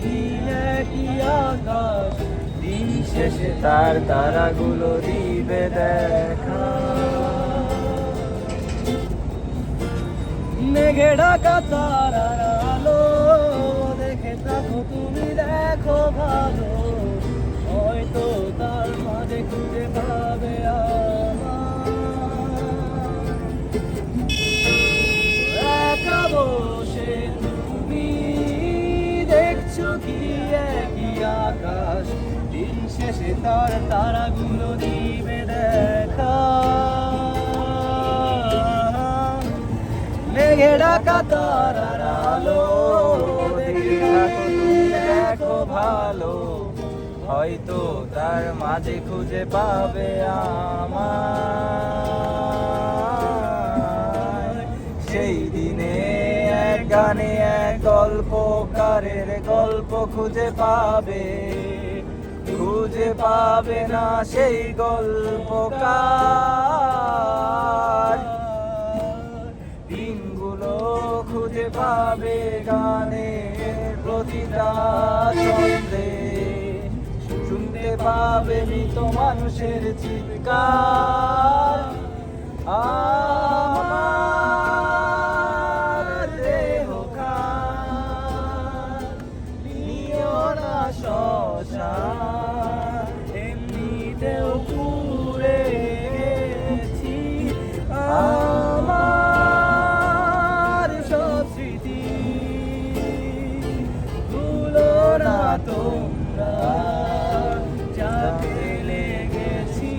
কি একই আকাশ, দিন শেষে তার তারাগুলো দিবে দেখা। মেঘে ঢাকা তারার আলো দেখে থাকো তুমি, দেখো ভালো, হয়তো তার মাঝে খুঁজে পাবে একা বসে তুমি দেখছো কি একই আকাশ, দিন শেষে তার তারাগুলো দিবে দেখা। মেঘে ঢাকা তারার আলো দেখে থাকো তুমি, দেখো ভালো, হয়তো তার মাঝে খুঁজে পাবে আমায়। সেই দিনে এক গানে এক গল্পকারের গল্প খুঁজে পাবে, খুঁজে পাবে না সেই গল্পকার। দিনগুলো খুঁজে পাবে গানের প্রতিটা ছন্দে, শুনতে পাবে মৃত মানুষের চিৎকার। আমার দেহ খান নিও না শ্মশান, এমনিতেও পুড়ে গেছি। আমার সব স্মৃতি ভুলো না তোমরা, যা ফেলে গেছি।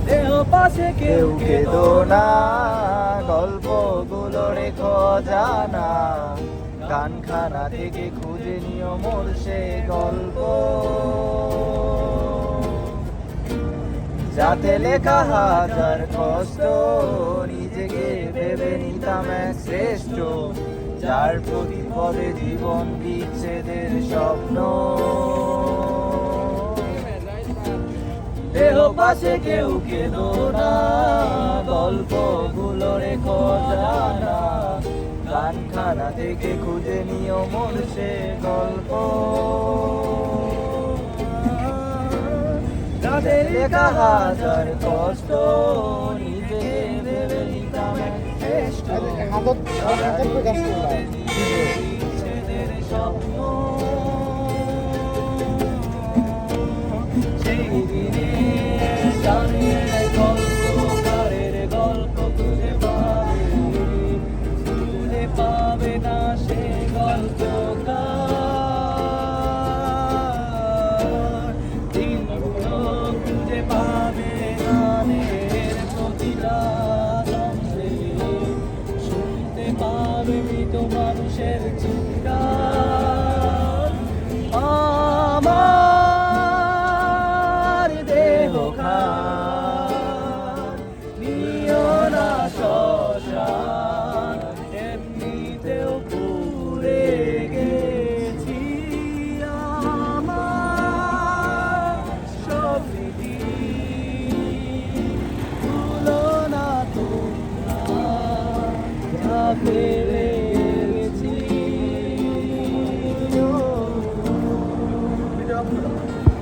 দেহ পাশে কেউ কেঁদো না, গল্পগুলো রেখো জানা, গানখানা থেকে খুঁজে নিও মোর সে গল্প, যাতে লেখা হাজার কষ্ট, নিজেকে ভেবে নিতাম এক শ্রেষ্ঠ, যার প্রতি পদে জীবন বিচ্ছেদের স্বপ্ন। দেহ পাশে কেউ কেঁদো না, গল্পগুলো রেখো জানা, গানখানা থেকে খুঁজে নিও মোর সে গল্প, যাদের লেখা হাজার কষ্ট, নিজে ভেবে নিতাম এক শ্রেষ্ঠ, বিচ্ছেদের স্বপ্ন। সেই দিনে গল্পকারের গল্প খুঁজে পাবে, খুঁজে পাবে না সে গল্পকার। দিনগুলো খুঁজে পাবে গানের প্রতিটা ছন্দে, শুনতে পাবে মৃত মানুষের চিৎকার। আমার দেহ খান নিও না শ্মশান, এমনিতেও পুড়ে গেছি। আমার সব স্মৃতি ভুলো না তোমরা, যা ফেলে